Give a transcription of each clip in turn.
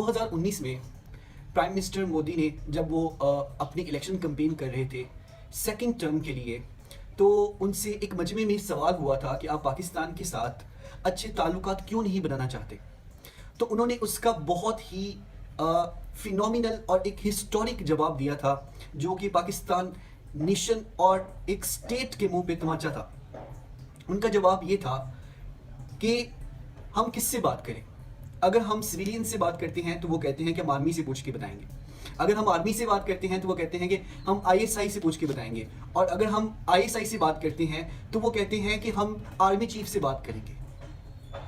2019 में prime minister Modi ने जब वो अपनी इलेक्शन कैंपेन कर रहे थे सेकंड टर्म के लिए, तो उनसे एक मजमे में सवाल हुआ था कि आप पाकिस्तान के साथ अच्छे ताल्लुकात क्यों नहीं बनाना चाहते। तो उन्होंने उसका बहुत ही फिनोमिनल और एक हिस्टोरिक जवाब दिया था, जो कि पाकिस्तान नेशन और एक स्टेट के मुंह पे तमाचा था। उनका जवाब ये था कि हम किससे बात करें। अगर हम सिविलियन से बात करते हैं तो वो कहते हैं कि हम आर्मी से पूछ के बताएंगे। अगर हम आर्मी से बात करते हैं तो वो कहते हैं कि हम आईएसआई से पूछ के बताएंगे। और अगर हम आईएसआई से बात करते हैं तो वो कहते हैं कि हम आर्मी चीफ से बात करेंगे।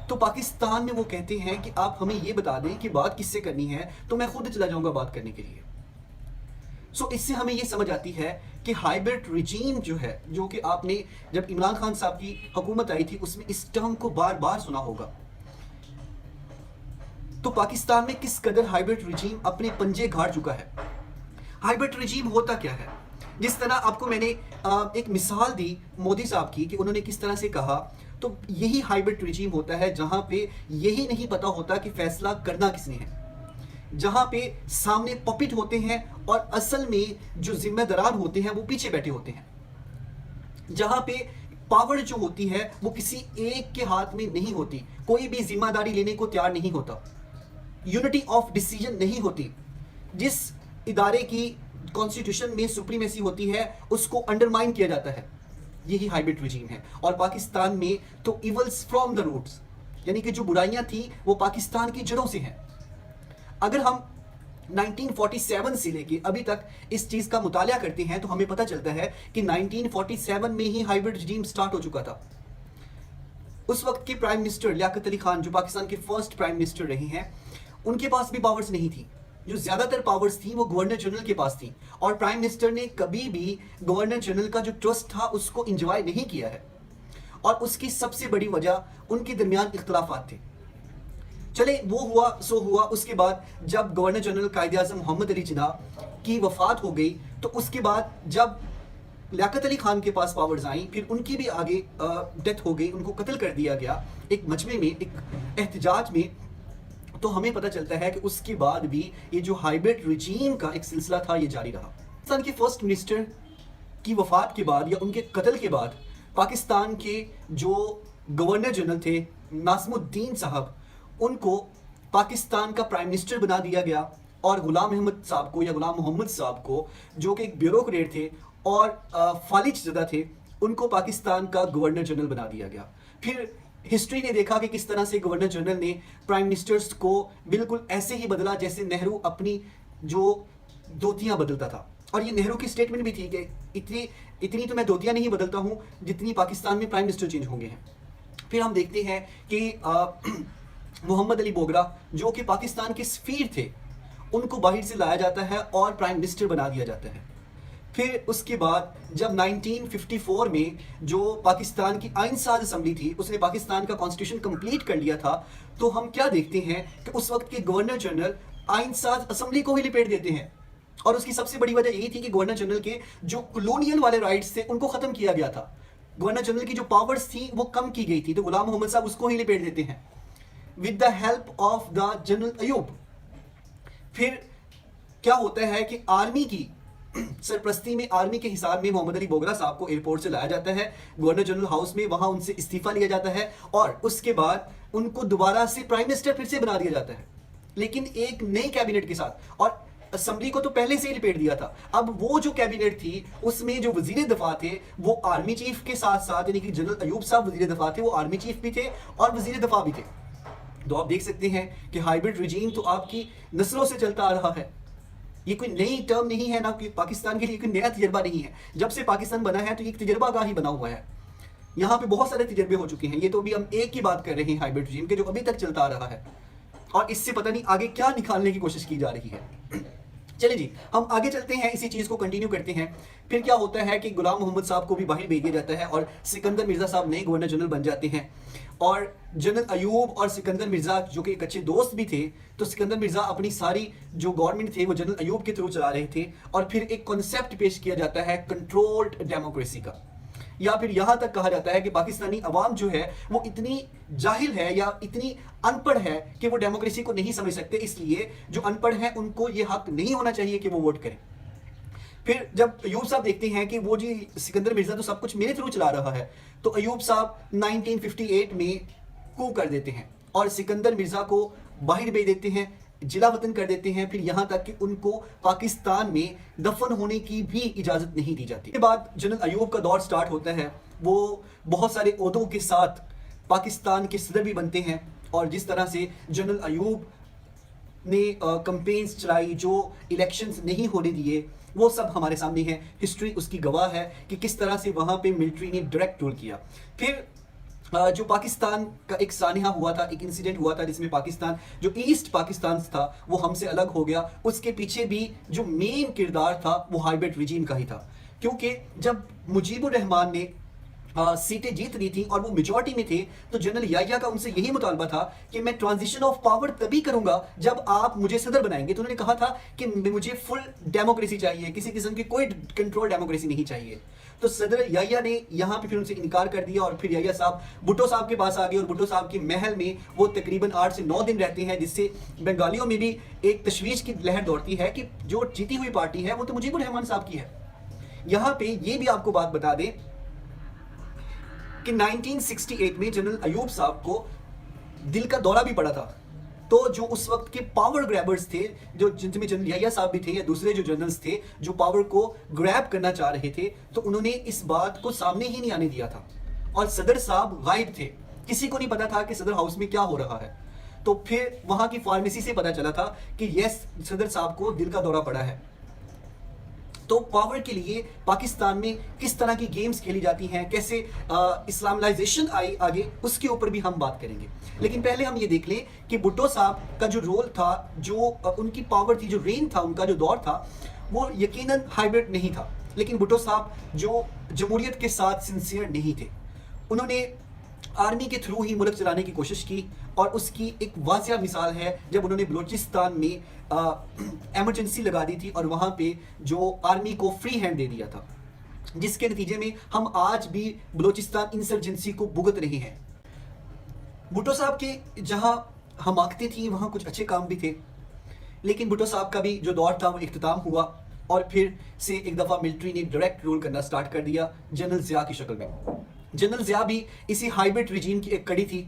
तो पाकिस्तान में वो कहते हैं कि आप हमें ये बता दें कि बात किससे करनी है, तो मैं खुद चला जाऊंगा बात करने के लिए। सो इससे हमें ये समझ आती है कि हाइब्रिड रिजीम जो है, जो कि आपने जब इमरान खान साहब की हुकूमत आई थी उसमें इस टर्म को बार बार सुना होगा। तो पाकिस्तान में किस कदर हाइब्रिड रिजीम अपने पंजे गाड़ चुका है। हाइब्रिड रिजीम होता क्या है? जिस तरह आपको मैंने एक मिसाल दी मोदी साहब की कि उन्होंने किस तरह से कहा, तो यही हाइब्रिड रिजीम होता है जहां पे यही नहीं पता होता कि फैसला करना किसने है, जहां पे सामने पपिट होते हैं और असल में जो जिम्मेदार होते हैं वो पीछे बैठे होते हैं, जहां पे पावर जो होती है वो किसी एक के हाथ में नहीं होती, कोई भी जिम्मेदारी लेने को तैयार नहीं होता, यूनिटी ऑफ डिसीजन नहीं होती। जिस इदारे की कॉन्स्टिट्यूशन में सुप्रीमेसी होती है उसको अंडरमाइन किया जाता है, यही हाइब्रिड रिजीम है। और पाकिस्तान में तो इवल्स फ्रॉम द रूट्स, यानी कि जो बुराइयां थी वो पाकिस्तान की जड़ों से हैं। अगर हम 1947 से लेके अभी तक इस चीज का मुतालिया करते हैं तो हमें पता चलता है कि 1947 में ही हाइब्रिड रिजीम स्टार्ट हो चुका था। उस वक्त के प्राइम मिनिस्टर लियाकत अली खान, जो पाकिस्तान के फर्स्ट प्राइम मिनिस्टर रहे हैं, उनके पास भी पावर्स नहीं थी। जो ज्यादातर पावर्स थी वो गवर्नर जनरल के पास थी, और प्राइम मिनिस्टर ने कभी भी गवर्नर जनरल का जो ट्रस्ट था उसको एंजॉय नहीं किया है। और उसकी सबसे बड़ी वजह उनके दरमियान इख्तलाफात थे। चले वो हुआ सो हुआ। उसके बाद जब गवर्नर जनरल कायद-ए-आज़म मोहम्मद अली जिन्ना की वफात हो गई, तो उसके बाद जब लियाकत अली खान के पास पावर्स आई, फिर उनकी भी आगे डेथ हो गई, उनको कत्ल कर दिया गया एक मजमे में, एक एहतजाज में। तो हमें पता चलता है कि उसके बाद भी ये जो हाइब्रिड रिजीम का एक सिलसिला था ये जारी रहा। पाकिस्तान के फर्स्ट मिनिस्टर की वफात के बाद या उनके कत्ल के बाद पाकिस्तान के जो गवर्नर जनरल थे नाज़मुद्दीन साहब, उनको पाकिस्तान का प्राइम मिनिस्टर बना दिया गया, और गुलाम अहमद साहब को या गुलाम मोहम्मद साहब को, जो कि एक ब्यूरोक्रेट थे और फालिज ज़दा थे, उनको पाकिस्तान का गवर्नर जनरल बना दिया गया। फिर हिस्ट्री ने देखा कि किस तरह से गवर्नर जनरल ने प्राइम मिनिस्टर्स को बिल्कुल ऐसे ही बदला जैसे नेहरू अपनी जो धोतियां बदलता था। और ये नेहरू की स्टेटमेंट भी थी कि इतनी तो मैं धोतियां नहीं बदलता हूं जितनी पाकिस्तान में प्राइम मिनिस्टर चेंज होंगे हैं। फिर हम देखते हैं कि मोहम्मद अली बोगरा, जो कि पाकिस्तान के सफीर थे, उनको बाहर से लाया जाता है और प्राइम मिनिस्टर बना दिया जाता है। फिर उसके बाद जब 1954 में जो पाकिस्तान की आइनसाज असम्बली थी उसने पाकिस्तान का कॉन्स्टिट्यूशन कंप्लीट कर लिया था, तो हम क्या देखते हैं कि उस वक्त के गवर्नर जनरल आइनसाज असम्बली को ही लिपेट देते हैं। और उसकी सबसे बड़ी वजह यही थी कि गवर्नर जनरल के जो कॉलोनियल वाले राइट्स थे उनको खत्म किया गया था, गवर्नर जनरल की जो पावर्स थी वो कम की गई थी। तो गुलाम मोहम्मद साहब उसको ही लिपेट देते हैं with the help of the general Ayub. फिर क्या होता है कि आर्मी की सरप्रस्ती में, आर्मी के हिसाब में मोहम्मद अली बोगरा साहब को एयरपोर्ट से लाया जाता है गवर्नर जनरल हाउस में, वहां उनसे इस्तीफा लिया जाता है और उसके बाद उनको दोबारा से प्राइम मिनिस्टर फिर से बना दिया जाता है, लेकिन एक नई कैबिनेट के साथ। और असेंबली को तो पहले से ही लिपेट दिया था। अब वो जो कैबिनेट थी उसमें जो वजीर दफा थे वो आर्मी चीफ के साथ साथ, यानी कि जनरल अयूब साहब वजीर दफा थे, वो आर्मी चीफ भी थे और वजीर दफा भी थे। तो आप देख सकते हैं कि हाइब्रिड रिजीम तो आपकी नस्लों से चलता आ रहा है। ये कोई नई टर्म नहीं है, ना कि पाकिस्तान के लिए कोई नया तजर्बा नहीं है। जब से पाकिस्तान बना है तो एक तजर्बा का ही बना हुआ है। यहाँ पे बहुत सारे तजर्बे हो चुके हैं। ये तो भी हम एक ही बात कर रहे हैं हाइब्रिड रिजीम के, जो अभी तक चलता आ रहा है, और इससे पता नहीं आगे क्या निकालने की कोशिश की जा रही है। चलिए जी, हम आगे चलते हैं, इसी चीज़ को कंटिन्यू करते हैं। फिर क्या होता है कि गुलाम मोहम्मद साहब को भी बाहर भेज दिया जाता है और सिकंदर मिर्ज़ा साहब नए गवर्नर जनरल बन जाते हैं। और जनरल अयूब और सिकंदर मिर्ज़ा जो कि एक अच्छे दोस्त भी थे, तो सिकंदर मिर्ज़ा अपनी सारी जो गवर्नमेंट थे वो जनरल अयूब के थ्रू चला रहे थे। और फिर एक कॉन्सेप्ट पेश किया जाता है कंट्रोल्ड डेमोक्रेसी का, या फिर यहाँ तक कहा जाता है कि पाकिस्तानी अवाम जो है वो इतनी जाहिल है या इतनी अनपढ़ है कि वो डेमोक्रेसी को नहीं समझ सकते, इसलिए जो अनपढ़ हैं उनको ये हक नहीं होना चाहिए कि वो वोट करें। फिर जब अयूब साहब देखते हैं कि वो जी सिकंदर मिर्जा तो सब कुछ मेरे थ्रू चला रहा है, तो अयूब साहब 1958 में कू कर देते हैं और सिकंदर मिर्जा को बाहर भेज देते हैं, जिला वतन कर देते हैं। फिर यहाँ तक कि उनको पाकिस्तान में दफन होने की भी इजाज़त नहीं दी जाती। इसके बाद जनरल अयूब का दौर स्टार्ट होता है, वो बहुत सारे ओहदों के साथ पाकिस्तान के सदर भी बनते हैं और जिस तरह से जनरल अयूब ने कंपेन्स चलाई, जो इलेक्शंस नहीं होने दिए, वो सब हमारे सामने है। हिस्ट्री उसकी गवाह है कि किस तरह से वहाँ पे मिलिट्री ने डायरेक्ट रूल किया। फिर जो पाकिस्तान का एक सानिया हुआ था, एक इंसिडेंट हुआ था जिसमें पाकिस्तान जो ईस्ट पाकिस्तान था वो हमसे अलग हो गया। उसके पीछे भी जो मेन किरदार था वो हाइब्रिड रिजीम का ही था, क्योंकि जब मुजीबुर रहमान ने सीटें जीत ली थी और वो मेजॉरिटी में थे, तो जनरल याहिया का उनसे यही मुतालबा था कि मैं ट्रांजिशन ऑफ पावर तभी करूंगा जब आप मुझे सदर बनाएंगे। तो उन्होंने कहा था कि मुझे फुल डेमोक्रेसी चाहिए, किसी किस्म की कोई कंट्रोल डेमोक्रेसी नहीं चाहिए। तो सदर याहिया ने यहाँ पे फिर उनसे इनकार कर दिया और फिर याहिया साहब भुट्टो साहब के पास आ गए और भुट्टो साहब के महल में वो तकरीबन 8 से 9 दिन रहते हैं, जिससे बंगालियों में भी एक तशवीश की लहर दौड़ती है कि जो जीती हुई पार्टी है वो तो मुजीबुर रहमान साहब की है। यहाँ पे ये भी आपको बात बता दें कि 1968 में जनरल अयूब साहब को दिल का दौरा भी पड़ा था। तो जो उस वक्त के पावर ग्रैबर्स थे, जो जिनमें जनरल याहिया साहब भी थे या दूसरे जो जनरल्स थे जो पावर को ग्रैब करना चाह रहे थे, तो उन्होंने इस बात को सामने ही नहीं आने दिया था और सदर साहब गायब थे, किसी को नहीं पता था कि सदर हाउस में क्या हो रहा है। तो फिर वहां की फार्मेसी से पता चला था कि यस, सदर साहब को दिल का दौरा पड़ा है। तो पावर के लिए पाकिस्तान में किस तरह की गेम्स खेली जाती हैं, कैसे इस्लामाइजेशन आई आगे, उसके ऊपर भी हम बात करेंगे। लेकिन पहले हम ये देख लें कि भुट्टो साहब का जो रोल था, जो उनकी पावर थी, जो रेन था, उनका जो दौर था, वो यकीनन हाइब्रिड नहीं था। लेकिन भुट्टो साहब जो जमहूरियत के साथ सिंसियर नहीं थे, उन्होंने आर्मी के थ्रू ही मुल्क चलाने की कोशिश की और उसकी एक वाज़िया मिसाल है जब उन्होंने बलूचिस्तान में एमरजेंसी लगा दी थी और वहाँ पे जो आर्मी को फ्री हैंड दे दिया था, जिसके नतीजे में हम आज भी बलूचिस्तान इंसर्जेंसी को भुगत रहे हैं। भुट्टो साहब के जहाँ हमाकतें थी वहाँ कुछ अच्छे काम भी थे, लेकिन भुट्टो साहब का भी जो दौर था वो इख्तिताम हुआ और फिर से एक दफ़ा मिलिट्री ने डायरेक्ट रूल करना स्टार्ट कर दिया जनरल ज़िया की शक्ल में। जनरल ज़िया भी इसी हाइब्रिड रिजीम की एक कड़ी थी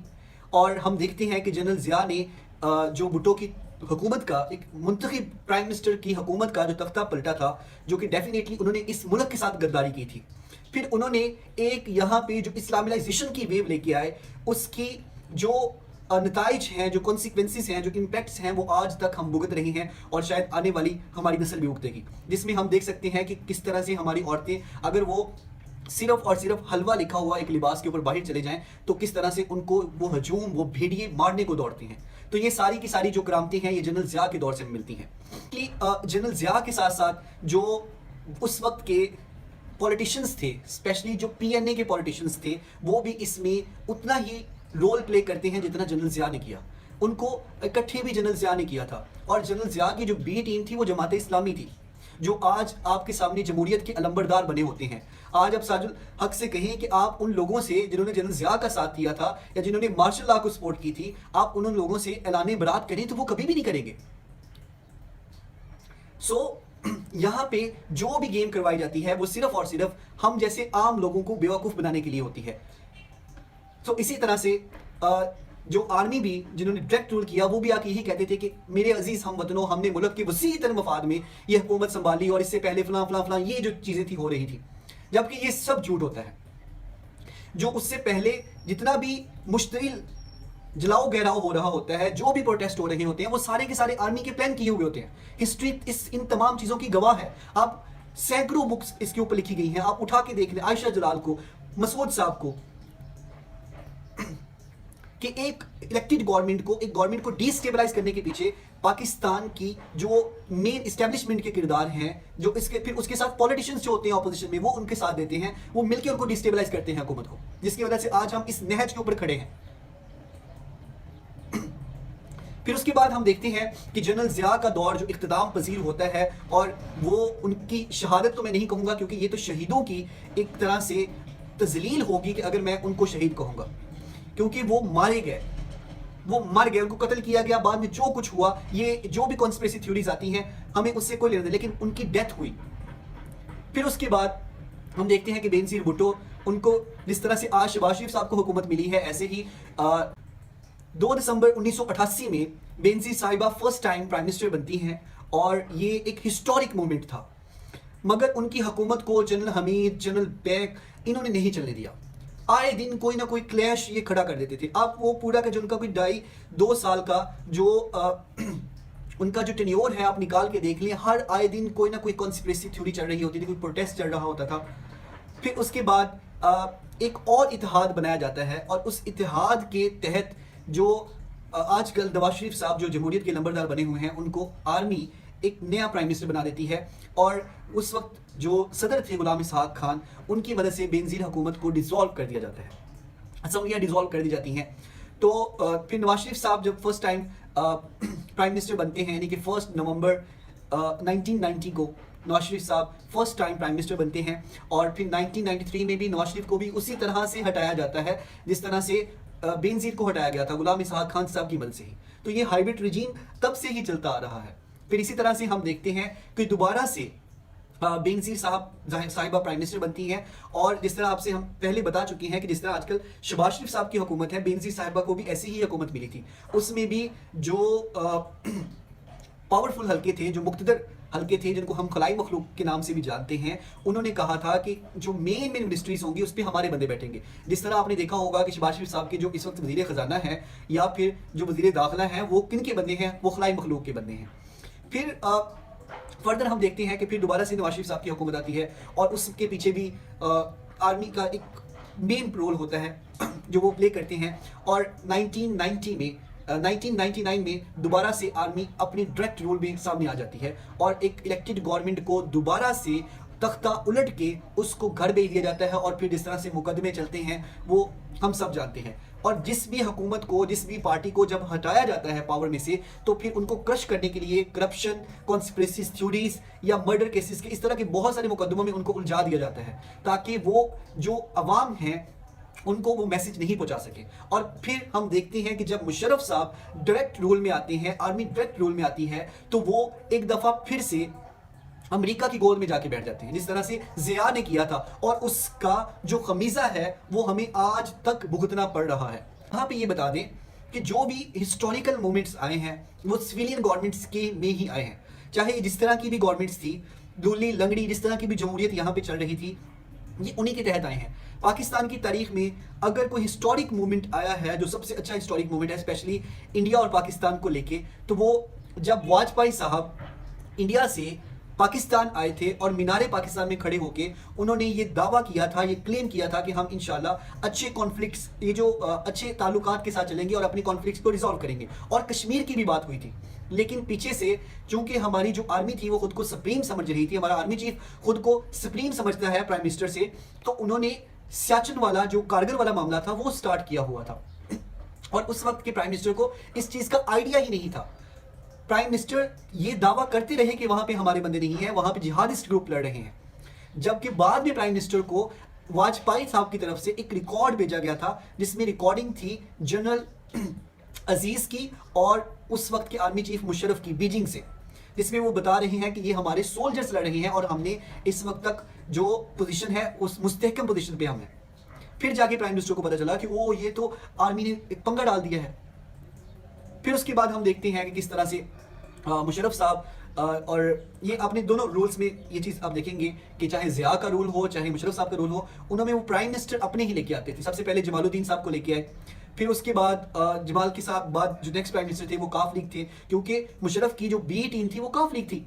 और हम देखते हैं कि जनरल ज़िया ने जो भुट्टो की हुकूमत का, एक मुंतखब प्राइम मिनिस्टर की हुकूमत का जो तख्ता पलटा था, जो कि डेफिनेटली उन्होंने इस मुल्क के साथ गद्दारी की थी। फिर उन्होंने एक यहाँ पे जो इस्लामाइजेशन की वेव लेके आए, उसकी जो नताइज हैं, जो कॉन्सिक्वेंसेस हैं, जो इम्पैक्ट्स हैं, वो आज तक हम भुगत रहे हैं और शायद आने वाली हमारी नस्ल भी भुगतेगी, जिसमें हम देख सकते हैं कि किस तरह से हमारी औरतें अगर वो सिर्फ और सिर्फ हलवा लिखा हुआ एक लिबास के ऊपर बाहर चले जाएं तो किस तरह से उनको वो हजूम, वो भेड़िए मारने को दौड़ते हैं। तो ये सारी की सारी जो करामतें हैं ये जनरल ज़िया के दौर से मिलती हैं कि जनरल ज़िया के साथ साथ जो उस वक्त के पॉलिटिशियंस थे, स्पेशली जो पीएनए के पॉलिटिशियंस थे, वो भी इसमें उतना ही रोल प्ले करते हैं जितना जनरल ज़िया ने किया। उनको इकट्ठे भी जनरल ज़िया ने किया था और जनरल ज़िया की जो बी टीम थी वो जमात इस्लामी थी, जो आज आपके सामने जमहूरियत के अलंबरदार बने होते हैं। आज आप साजुल हक से कहें कि आप उन लोगों से जिन्होंने जनरल ज़िया का साथ दिया था या जिन्होंने मार्शल लॉ को सपोर्ट की थी, आप उन लोगों से ऐलान बरात करें तो वो कभी भी नहीं करेंगे। यहाँ पे जो भी गेम करवाई जाती है वो सिर्फ और सिर्फ हम जैसे आम लोगों को बेवकूफ़ बनाने के लिए होती है। तो इसी तरह से जो आर्मी भी जिन्होंने डायरेक्ट रूल किया वो भी आके यही कहते थे कि मेरे अजीज हम वतनों, हमने मुल्क के वसी तर मफाद में ये हुकूमत संभाली और इससे पहले फलां फलां फलां ये जो चीज़ें थी हो रही थी, जबकि ये सब झूठ होता है। जो उससे पहले जितना भी मुश्तिल जलाओ गहराव हो रहा होता है, जो भी प्रोटेस्ट हो रहे होते हैं, वो सारे के सारे आर्मी के प्लान किए हुए होते हैं। हिस्ट्री इन तमाम चीज़ों की गवाह है। आप सैकड़ों बुक्स इसके ऊपर लिखी गई हैं, आप उठा के देख लें आयशा जलाल को, मसूद साहब को, कि एक इलेक्टेड गवर्नमेंट को, एक गवर्नमेंट को डिस्टेबलाइज करने के पीछे पाकिस्तान की जो मेन इस्टेब्लिशमेंट के किरदार हैं, जो इसके फिर उसके साथ पॉलिटिशियंस जो होते हैं ऑपोजिशन में, वो उनके साथ देते हैं, वो मिलकर उनको डिस्टेबलाइज करते हैं हुकूमत को, जिसकी वजह से आज हम इस नहज के ऊपर खड़े हैं। फिर उसके बाद हम देखते हैं कि जनरल ज़िया का दौर जो इख्तिताम पजीर होता है, और वो उनकी शहादत तो मैं नहीं कहूँगा क्योंकि ये तो शहीदों की एक तरह से तजलील होगी कि अगर मैं उनको शहीद कहूँगा, क्योंकि वो मारे गए, वो मर गए, उनको कत्ल किया गया, बाद में जो कुछ हुआ, ये जो भी कॉन्स्पिरेसी थ्योरीज आती हैं हमें उससे कोई लेना नहीं, लेकिन उनकी डेथ हुई। फिर उसके बाद हम देखते हैं कि बेनजीर भुट्टो, उनको जिस तरह से आज शहबाज शरीफ साहब को हुकूमत मिली है, ऐसे ही 2 दिसंबर 1988 में बेनजीर साहिबा फर्स्ट टाइम प्राइम मिनिस्टर बनती हैं और ये एक हिस्टोरिक मोमेंट था। मगर उनकी हुकूमत को जनरल हमीद, जनरल बेग, इन्होंने नहीं चलने दिया। आए दिन कोई ना कोई क्लैश ये खड़ा कर देते थे। अब वो पूरा का जो उनका कोई 2.5 साल का जो उनका जो टेन्योर है आप निकाल के देख लें, हर आए दिन कोई ना कोई कॉन्स्पिरेसी थ्योरी चल रही होती थी, कोई प्रोटेस्ट चल रहा होता था। फिर उसके बाद एक और इतिहाद बनाया जाता है और उस इतिहाद के तहत जो आजकल नवाज शरीफ साहब जो जमहूरियत के नंबरदार बने हुए हैं, उनको आर्मी एक नया प्राइम मिनिस्टर बना देती है और उस वक्त जो सदर थे गुलाम इसहाक खान, उनकी मदद से बेनजीर हुकूमत को डिसॉल्व कर दिया जाता है, असम्बलियाँ डिसॉल्व कर दी जाती हैं। तो फिर नवाज शरीफ साहब जब फर्स्ट टाइम प्राइम मिनिस्टर बनते हैं, यानी कि 1 नवंबर 1990 को नवाज शरीफ साहब फर्स्ट टाइम प्राइम मिनिस्टर बनते हैं और फिर 1993 में भी नवाज शरीफ को भी उसी तरह से हटाया जाता है जिस तरह से बेनजीर को हटाया गया था गुलाम इसहाक खान साहब की मदद से ही। तो ये हाइब्रिड रिजीम तब से ही चलता आ रहा है। फिर इसी तरह से हम देखते हैं कि दोबारा से बेनजीर साहिबा प्राइम मिनिस्टर बनती हैं और जिस तरह आपसे हम पहले बता चुके हैं कि जिस तरह आजकल शहबाज शरीफ साहब की हुकूमत है, बेनजीर साहिबा को भी ऐसी ही हुकूमत मिली थी। उसमें भी जो पावरफुल हल्के थे, जो मुक्तदर हल्के थे, जिनको हम खलाई मखलूक के नाम से भी जानते हैं, उन्होंने कहा था कि जो मेन मिनिस्ट्रीज होंगी उस पर हमारे बंदे बैठेंगे। जिस तरह आपने देखा होगा कि शहबाज शरीफ साहब के जो इस वक्त वजीर खजाना है या फिर जो वजीर दाखिला हैं, वो किन के बंदे हैं? वो खलाई मखलूक के बंदे हैं। फिर फर्दर हम देखते हैं कि फिर दोबारा से नवाज शरीफ साहब की हुकूमत आती है और उसके पीछे भी आर्मी का एक मेन रोल होता है जो वो प्ले करते हैं। और 1999 में दोबारा से आर्मी अपने डायरेक्ट रोल में सामने आ जाती है और एक इलेक्टेड गवर्नमेंट को दोबारा से तख्ता उलट के उसको घर भेज दिया जाता है और फिर जिस तरह से मुकदमे चलते हैं वो हम सब जानते हैं। और जिस भी हुकूमत को, जिस भी पार्टी को जब हटाया जाता है पावर में से, तो फिर उनको क्रश करने के लिए करप्शन, कॉन्स्पिरेसी थ्योरीज या मर्डर केसेस के इस तरह के बहुत सारे मुकदमों में उनको उलझा दिया जाता है ताकि वो जो अवाम हैं उनको वो मैसेज नहीं पहुंचा सके। और फिर हम देखते हैं कि जब मुशर्रफ साहब डायरेक्ट रूल में आते हैं, आर्मी डायरेक्ट रूल में आती है, तो वो एक दफ़ा फिर से अमेरिका की गोद में जाके बैठ जाते हैं जिस तरह से जिया ने किया था और उसका जो खमीजा है वो हमें आज तक भुगतना पड़ रहा है। यहाँ पे ये बता दें कि जो भी हिस्टोरिकल मोमेंट्स आए हैं वो सिविलियन गवर्नमेंट्स के में ही आए हैं, चाहे जिस तरह की भी गवर्नमेंट्स थी, लूली लंगड़ी जिस तरह की भी जमहूरियत यहाँ पे चल रही थी, ये उन्हीं के तहत आए हैं। पाकिस्तान की तारीख में अगर कोई हिस्टोरिक मूवमेंट आया है जो सबसे अच्छा हिस्टोरिक मूवमेंट है स्पेशली इंडिया और पाकिस्तान को लेके, तो वो जब वाजपेयी साहब इंडिया से पाकिस्तान आए थे और मीनारे पाकिस्तान में खड़े होके उन्होंने ये दावा किया था, ये क्लेम किया था कि हम इंशाल्लाह अच्छे कॉन्फ्लिक्ट्स, ये जो अच्छे ताल्लुकात के साथ चलेंगे और अपनी कॉन्फ्लिक्ट्स को रिजॉल्व करेंगे। और कश्मीर की भी बात हुई थी, लेकिन पीछे से चूंकि हमारी जो आर्मी थी वो खुद को सुप्रीम समझ रही थी, हमारा आर्मी चीफ खुद को सुप्रीम समझता है प्राइम मिनिस्टर से, तो उन्होंने सियाचिन वाला जो कारगिल वाला मामला था वो स्टार्ट किया हुआ था और उस वक्त के प्राइम मिनिस्टर को इस चीज़ का आइडिया ही नहीं था। प्राइम मिनिस्टर ये दावा करते रहे कि वहां पे हमारे बंदे नहीं है, वहां पे जिहादिस्ट ग्रुप लड़ रहे हैं, जबकि बाद में प्राइम मिनिस्टर को वाजपेयी साहब की तरफ से एक रिकॉर्ड भेजा गया था जिसमें रिकॉर्डिंग थी जनरल अजीज की और उस वक्त के आर्मी चीफ मुशर्रफ की बीजिंग से, जिसमें वो बता रहे हैं कि ये हमारे सोल्जर्स लड़ रहे हैं और हमने इस वक्त तक जो पोजीशन है उस मुस्तहकम पोजीशन पे हम हैं। फिर जाके प्राइम मिनिस्टर को पता चला कि ओ ये तो आर्मी ने एक पंगा डाल दिया है। फिर उसके बाद हम देखते हैं कि किस तरह से मुशर्रफ साहब और ये अपने दोनों रूल्स में ये चीज़ आप देखेंगे कि चाहे ज़िया का रूल हो चाहे मुशर्रफ साहब का रूल हो, उन्होंने वो प्राइम मिनिस्टर अपने ही लेके आते थे। सबसे पहले जमालुद्दीन साहब को लेके आए, फिर उसके बाद जमाल के साथ बाद जो नेक्स्ट प्राइम मिनिस्टर थे वो काफ लीग थे, क्योंकि मुशर्रफ की जो बी टीम थी वो काफ लीग थी।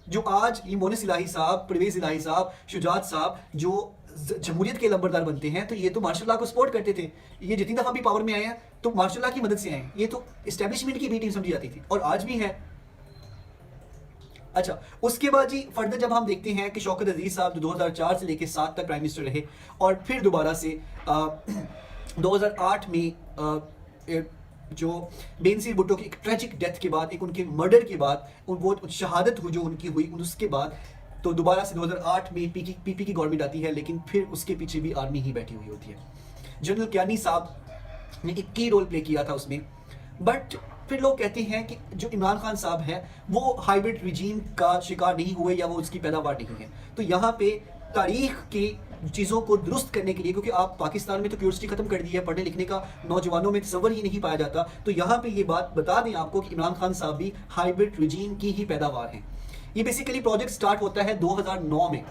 जो आज ये मोनिस इलाही साहब, परवेज इलाही साहब, शुजात साहब जो जमहूरियत के लंबरदार बनते हैं, तो ये तो मार्शल लॉ को सपोर्ट करते थे। ये जितनी दफा भी पावर में आए हैं तो मार्शल लॉ की मदद से आए हैं, ये तो एस्टेब्लिशमेंट की बी टीम समझी जाती थी और आज भी है। अच्छा, उसके बाद जी फर्दर जब हम देखते हैं कि शौकत अजीज साहब जो 2004 से लेकर 7 तक प्राइम मिनिस्टर रहे और फिर दोबारा से 2008 में जो बेनजीर भुट्टो की एक ट्रेजिक डेथ के बाद, एक उनके मर्डर के बाद, वो शहादत हुई जो उनकी हुई, उसके बाद तो दोबारा से 2008 में पीपी की गवर्नमेंट आती है, लेकिन फिर उसके पीछे भी आर्मी ही बैठी हुई होती है। जनरल कियानी साहब ने एक की रोल प्ले किया था उसमें, बट फिर लोग कहते हैं कि जो इमरान खान साहब हैं वो हाइब्रिड रिजीम का शिकार नहीं हुए या वो उसकी पैदावार नहीं है। तो यहाँ पे तारीख की चीज़ों को दुरुस्त करने के लिए, क्योंकि आप पाकिस्तान में तो क्यूरियोसिटी खत्म कर दी है, पढ़ने लिखने का नौजवानों में तसव्वुर ही नहीं पाया जाता, तो यहाँ पे ये बात बता दें आपको कि इमरान खान साहब भी हाइब्रिड रिजीम की ही पैदावार हैं। ये बेसिकली प्रोजेक्ट स्टार्ट होता है 2009 में,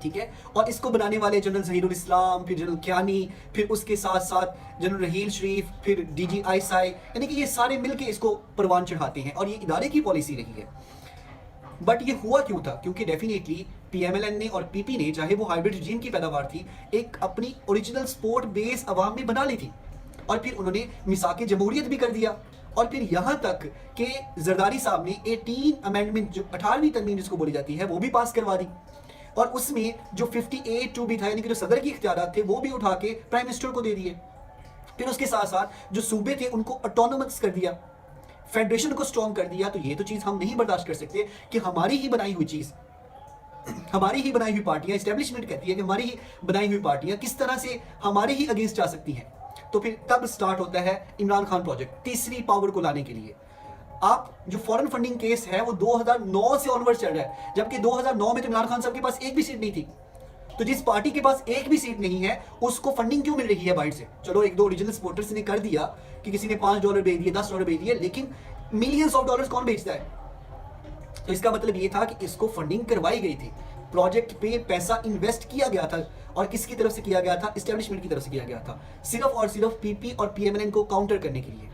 ठीक है, और इसको बनाने वाले जनरल ज़हीरुल इस्लाम, फिर जनरल कियानी, फिर उसके साथ साथ जनरल रहील शरीफ, फिर DGISI, यानी कि ये सारे मिलके इसको परवान चढ़ाते हैं और ये इदारे की पॉलिसी रही है। बट ये हुआ क्यों था? क्योंकि डेफिनेटली PMLN ने और PP ने, चाहे वो हाइब्रिड रिजीम की पैदावार थी, एक अपनी ओरिजिनल स्पोर्ट बेस अवाम में बना ली थी और फिर उन्होंने मिसाक जमहूरियत भी कर दिया। और फिर यहाँ तक कि जरदारी साहब ने 18 अमेंडमेंट, जो 18वीं तरमीम जिसको बोली जाती है, वो भी पास करवा दी और उसमें जो 58(2) भी था, यानी कि जो सदर की इख्तियारात थे, वो भी उठा के प्राइम मिनिस्टर को दे दिए। फिर उसके साथ साथ जो सूबे थे उनको ऑटोनोमस कर दिया, फेडरेशन को स्ट्रॉन्ग कर दिया। तो ये तो चीज़ हम नहीं बर्दाश्त कर सकते कि हमारी ही बनाई हुई चीज़, हमारी ही बनाई हुई पार्टियां, एस्टेब्लिशमेंट कहती है कि हमारी ही बनाई हुई पार्टियां किस तरह से हमारे ही अगेंस्ट जा सकती हैं। तो फिर तब स्टार्ट होता है इमरान खान प्रोजेक्ट, तीसरी पावर को लाने के लिए। आप जो फॉरेन फंडिंग केस है वो 2009 से ऑनवर्ड चल रहा है, जबकि 2009 में तो इमरान खान साहब के पास एक भी सीट नहीं थी। तो जिस पार्टी के पास एक भी सीट नहीं है उसको फंडिंग क्यों मिल रही है बाहर से? चलो एक दो ओरिजिनल सपोर्टर्स ने कर दिया कि किसी ने $5 भेज दिए, $10 भेज दिए, लेकिन मिलियंस ऑफ डॉलर्स कौन भेजता है? तो इसका मतलब ये था कि इसको फंडिंग करवाई गई थी, प्रोजेक्ट पे पैसा इन्वेस्ट किया गया था और किसकी तरफ से किया गया था? एस्टेब्लिशमेंट की तरफ से किया गया था, सिर्फ और सिर्फ PP और PMLN को काउंटर करने के लिए।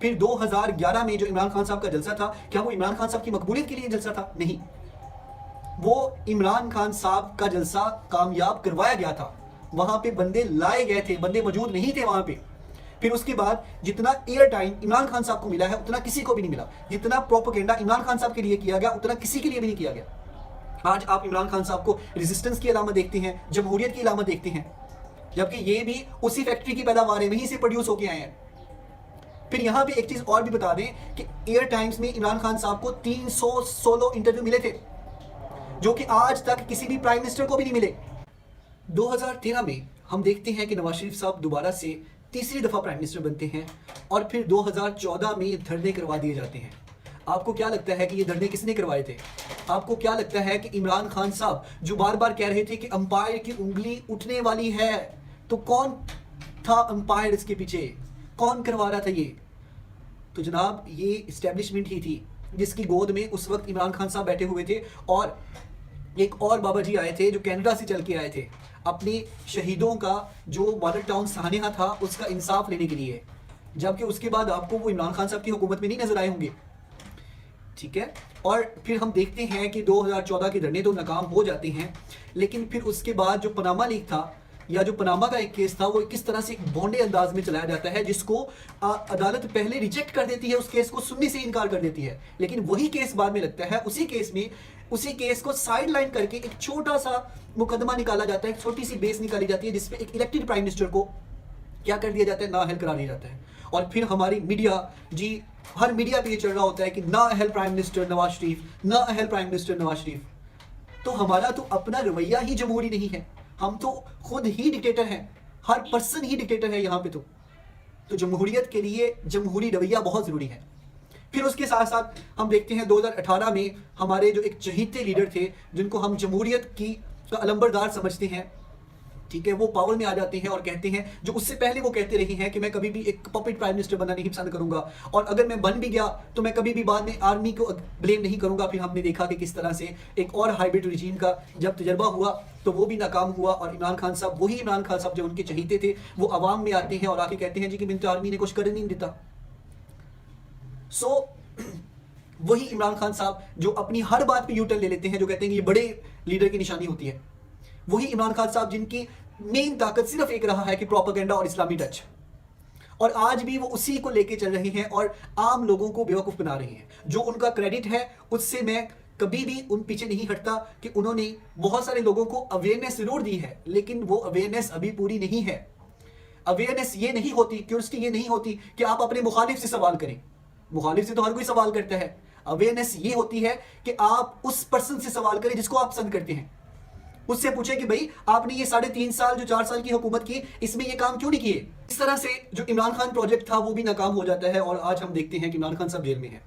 फिर 2011 में जो इमरान खान साहब का जलसा था, क्या वो इमरान खान साहब की मकबूलियत के लिए जलसा था? नहीं, वो इमरान खान साहब का जलसा कामयाब करवाया गया था, वहां पे बंदे लाए गए थे, बंदे मौजूद नहीं थे वहां पे। फिर उसके बाद जितना एयर टाइम इमरान खान साहब को मिला है उतना किसी को भी नहीं मिला, जितना प्रोपेगेंडा इमरान खान साहब के लिए किया गया उतना किसी के लिए भी नहीं किया गया। आज आप इमरान खान साहब को रेजिस्टेंस की अलामत देखते हैं, जमहूरियत की अलामत देखते हैं, जबकि ये भी उसी फैक्ट्री की पैदावार है, वहीं से प्रोड्यूस होके आए हैं। फिर यहाँ पे एक चीज और भी बता दें कि एयर टाइम्स में इमरान खान साहब को 316 इंटरव्यू मिले थे, जो कि आज तक किसी भी प्राइम मिनिस्टर को भी नहीं मिले। 2013 में हम देखते हैं कि नवाज शरीफ साहब दोबारा से तीसरी दफा प्राइम मिनिस्टर बनते हैं और फिर 2014 में धरने करवा दिए जाते हैं। आपको क्या लगता है कि ये धरने किसने करवाए थे? आपको क्या लगता है कि इमरान खान साहब जो बार बार कह रहे थे कि अंपायर की उंगली उठने वाली है, तो कौन था अंपायर इसके पीछे? कौन करवा रहा था ये? तो जनाब ये इस्टेब्लिशमेंट ही थी जिसकी गोद में उस वक्त इमरान खान साहब बैठे हुए थे और एक और बाबा जी आए थे जो कनाडा से चल के आए थे अपने शहीदों का जो मॉडल टाउन सानिया था उसका इंसाफ लेने के लिए, जबकि उसके बाद आपको वो इमरान खान साहब की हुकूमत में नहीं नजर आए होंगे, ठीक है। और फिर हम देखते हैं कि 2014 के धरने तो नाकाम हो जाते हैं, लेकिन फिर उसके बाद जो पनामा लीक था या जो पनामा का एक केस था वो किस तरह से एक बॉन्डे अंदाज में चलाया जाता है, जिसको अदालत पहले रिजेक्ट कर देती है, उस केस को सुनने से इनकार कर देती है, लेकिन वही केस बाद में लगता है उसी केस को साइड लाइन करके एक छोटा सा मुकदमा निकाला जाता है, एक छोटी सी बेस निकाली जाती है जिसपे एक इलेक्टेड प्राइम मिनिस्टर को क्या कर दिया जाता है, नाअहल करा दिया जाता है। और फिर हमारी मीडिया जी, हर मीडिया पे ये चल रहा होता है कि नाअहल prime minister Nawaz Sharif, नाअहल prime minister Nawaz Sharif. तो हमारा तो अपना रवैया ही जमहूरी नहीं है, हम तो खुद ही डिक्टेटर हैं, हर पर्सन ही डिक्टेटर है यहाँ पे। तो जमहूरियत के लिए जमहूरी रवैया बहुत ज़रूरी है। फिर उसके साथ साथ हम देखते हैं 2018 में हमारे जो एक चहीते लीडर थे जिनको हम जमहूरियत की का अलंबरदार समझते हैं, ठीक है, वो पावर में आ जाते हैं और कहते हैं, जो उससे पहले वो कहते रहे हैं कि मैं कभी भी एक पपेट प्राइम मिनिस्टर बनना नहीं पसंद करूंगा और अगर मैं बन भी गया तो मैं कभी भी बाद में आर्मी को ब्लेम नहीं करूंगा। फिर हमने देखा कि किस तरह से एक और हाइब्रिड रिजीम का जब तजर्बा हुआ तो वो भी नाकाम हुआ और इमरान खान साहब, वही इमरान खान साहब जो उनके चहीते थे, वो आवाम में आते हैं और आके कहते हैं जी कि मैंने तो आर्मी ने कुछ कर नहीं देता। वही इमरान खान साहब जो अपनी हर बात पे यूटर्न ले लेते हैं, जो कहते हैं कि ये बड़े लीडर की निशानी होती है, वही इमरान खान साहब जिनकी मेन ताकत सिर्फ एक रहा है कि प्रोपेगेंडा और इस्लामी टच, और आज भी वो उसी को लेके चल रहे हैं और आम लोगों को बेवकूफ़ बना रहे हैं। जो उनका क्रेडिट है उससे मैं कभी भी उन पीछे नहीं हटता कि उन्होंने बहुत सारे लोगों को अवेयरनेस जरूर दी है, लेकिन वो अवेयरनेस अभी पूरी नहीं है। अवेयरनेस ये नहीं होती, क्यूरियोसिटी ये नहीं होती कि आप अपने मुखालिफ से सवाल करें। मुखालिफ से तो हर कोई सवाल करता है, अवेयरनेस ये होती है कि आप उस पर्सन से सवाल करें जिसको आप पसंद करते हैं, उससे पूछें कि भाई आपने ये 3.5 साल जो 4 साल की हुकूमत की इसमें ये काम क्यों नहीं किए। इस तरह से जो इमरान खान प्रोजेक्ट था वो भी नाकाम हो जाता है और आज हम देखते हैं कि इमरान खान साहब जेल में है।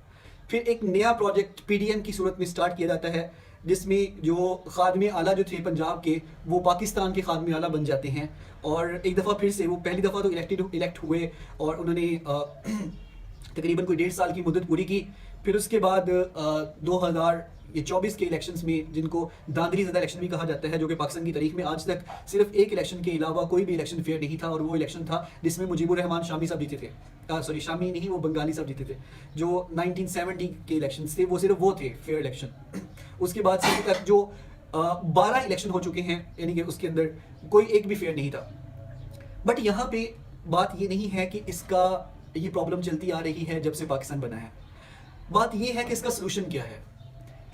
फिर एक नया प्रोजेक्ट पीडीएम की सूरत में स्टार्ट किया जाता है जिसमें जो खादमे आला जो थे पंजाब के वो पाकिस्तान के खादमे आला बन जाते हैं और एक दफ़ा फिर से वो पहली दफ़ा तो इलेक्ट हुए और उन्होंने तकरीबन कोई 1.5 साल की मुद्दत पूरी की। फिर उसके बाद 2024 के इलेक्शंस में जिनको दादरी ज़दा इलेक्शन भी कहा जाता है, जो कि पाकिस्तान की तारीख में आज तक सिर्फ एक इलेक्शन के अलावा कोई भी इलेक्शन फेयर नहीं था और वो इलेक्शन था जिसमें मुजीबुर रहमान शामी साहब जीते थे। सॉरी शामी नहीं, वो बंगाली साहब जीते थे। जो 1970 के इलेक्शन थे वो सिर्फ वो थे फेयर इलेक्शन। उसके बाद से तक जो 12 इलेक्शन हो चुके हैं, यानी कि उसके अंदर कोई एक भी फेयर नहीं था। बट यहाँ पे बात ये नहीं है कि इसका ये प्रॉब्लम चलती आ रही है जब से पाकिस्तान बना है। बात ये है कि इसका सोल्यूशन क्या है।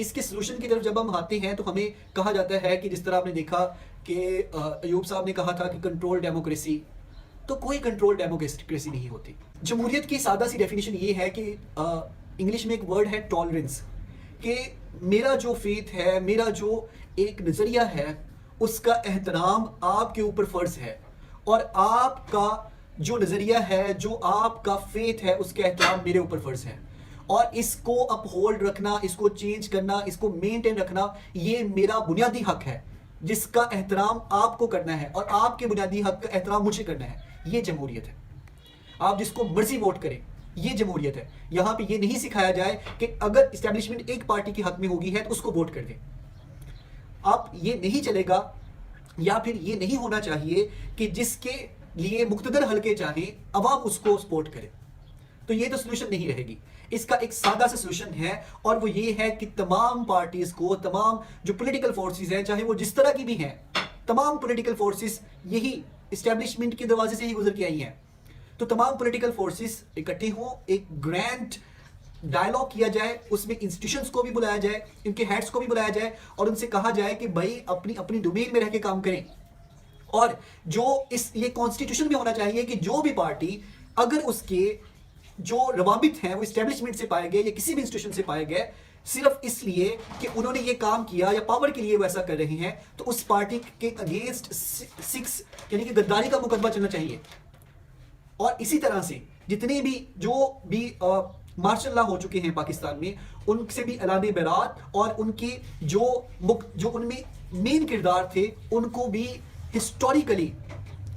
इसके सोल्यूशन की तरफ जब हम आते हैं तो हमें कहा जाता है कि जिस तरह आपने देखा कि अयूब साहब ने कहा था कि कंट्रोल डेमोक्रेसी, तो कोई कंट्रोल डेमोक्रेसी नहीं होती। जमहूरियत की सादा सी डेफिनेशन ये है कि इंग्लिश में एक वर्ड है टॉलरेंस, कि मेरा जो फेथ है, मेरा जो एक नज़रिया है, उसका एहतराम आपके ऊपर फ़र्ज़ है और आपका जो नज़रिया है, जो आपका फेथ है, उसका एहतराम मेरे ऊपर फ़र्ज़ है और इसको अपहोल्ड रखना, इसको चेंज करना, इसको मेंटेन रखना, ये मेरा बुनियादी हक है जिसका एहतराम आपको करना है और आपके बुनियादी हक का एहतराम मुझे करना है। ये जमहूरियत है। आप जिसको मर्जी वोट करें, ये जमहूरियत है। यहाँ पे ये नहीं सिखाया जाए कि अगर इस्टेब्लिशमेंट एक पार्टी के हक में होगी है तो उसको वोट कर दें। आप ये नहीं चलेगा या फिर ये नहीं होना चाहिए कि जिसके लिए मुक्तदर हल्के चाहे अवाम उसको सपोर्ट करे, तो ये तो सोल्यूशन नहीं रहेगी। इसका एक सादा सा सोल्यूशन है और वो ये है कि तमाम पार्टीज को, तमाम जो पॉलिटिकल फोर्सेस हैं, चाहे वो जिस तरह की भी हैं, तमाम पॉलिटिकल फोर्सेस यही इस्टेब्लिशमेंट के दरवाजे से ही गुजर के आई हैं। तो तमाम पॉलिटिकल फोर्सेस इकट्ठे हों, एक ग्रैंड डायलॉग किया जाए, उसमें इंस्टीट्यूशंस को भी बुलाया जाए, इनके हेड्स को भी बुलाया जाए और उनसे कहा जाए कि भाई अपनी अपनी डोमेन में रह के काम करें। और जो ये कॉन्स्टिट्यूशन में होना चाहिए कि जो भी पार्टी अगर उसके जो रवाबित हैं वो इस्टेब्लिशमेंट से पाए गए या किसी भी इंस्टीट्यूशन से पाए गए सिर्फ इसलिए कि उन्होंने ये काम किया या पावर के लिए वैसा कर रहे हैं, तो उस पार्टी के अगेंस्ट 6 यानी कि गद्दारी का मुकदमा चलना चाहिए। और इसी तरह से जितने भी जो भी मार्शल लॉ हो चुके हैं पाकिस्तान में, उनसे भी ऐलान बरात और उनके जो उनमें मेन किरदार थे उनको भी हिस्टोरिकली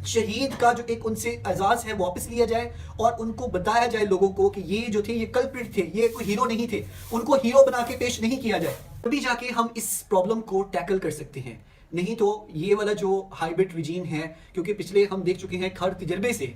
शहीद का जो एक उनसे एजाज है वापस लिया जाए और उनको बताया जाए लोगों को कि ये जो थे ये कल्प्रिट थे, ये कोई हीरो नहीं थे, उनको हीरो बना के पेश नहीं किया जाए, तभी जाके हम इस प्रॉब्लम को टैकल कर सकते हैं। नहीं तो ये वाला जो हाइब्रिड रिजीम है, क्योंकि पिछले हम देख चुके हैं हर तजर्बे से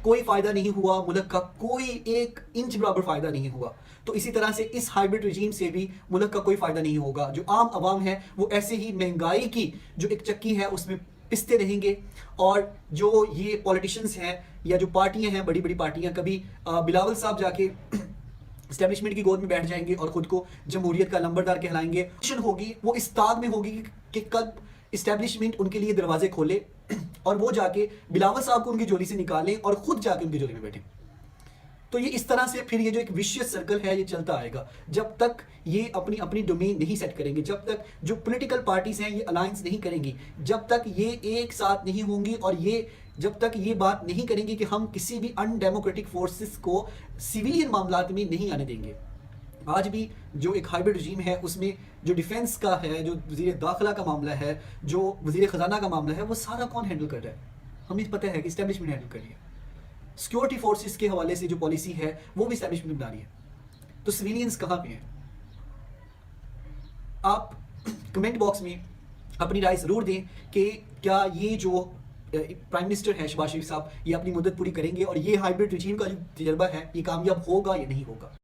कोई फ़ायदा नहीं हुआ, मुल्क का कोई 1 इंच बराबर फ़ायदा नहीं हुआ, तो इसी तरह से इस हाइब्रिड रिजीम से भी मुल्क का कोई फ़ायदा नहीं होगा। जो आम आवाम है वो ऐसे ही महंगाई की जो एक चक्की है उसमें पिसते रहेंगे और जो ये पॉलिटिशियंस हैं या जो पार्टियां हैं, बड़ी बड़ी पार्टियां, कभी बिलावल साहब जाके इस्टेब्लिशमेंट की गोद में बैठ जाएंगे और खुद को जमहूरियत का नंबरदार कहलाएंगे। होगी वो इस ताक में होगी कि कब इस्टेब्लिशमेंट उनके लिए दरवाजे खोले और वो जाके बिलावल साहब को उनकी झोली से निकालें और खुद जाके उनकी झोली में बैठे। तो ये इस तरह से फिर ये जो एक विशियस सर्कल है ये चलता आएगा जब तक ये अपनी अपनी डोमेन नहीं सेट करेंगे, जब तक जो पॉलिटिकल पार्टीज हैं ये अलायंस नहीं करेंगी, जब तक ये एक साथ नहीं होंगी और ये जब तक ये बात नहीं करेंगी कि हम किसी भी अनडेमोक्रेटिक फोर्सेस को सिविलियन मामलात में नहीं आने देंगे। आज भी जो एक हाइब्रिड रजीम है उसमें जो डिफेंस का है, जो वज़ीर दाखिला का मामला है, जो वज़ीर ख़जाना का मामला है, वो सारा कौन हैंडल कर रहा है? हमें पता है कि इस्टेब्लिशमेंट हैंडल कर रही है। सिक्योरिटी फोर्सेस के हवाले से जो पॉलिसी है वो भी इस्टेब्लिशमेंट बना रही है। तो सिविलियंस कहाँ पे हैं? आप कमेंट बॉक्स में अपनी राय ज़रूर दें कि क्या ये जो प्राइम मिनिस्टर है शहबाज शरीफ साहब ये अपनी मुद्दत पूरी करेंगे और ये हाइब्रिड रजीम का जो तजर्बा है ये कामयाब होगा या नहीं होगा।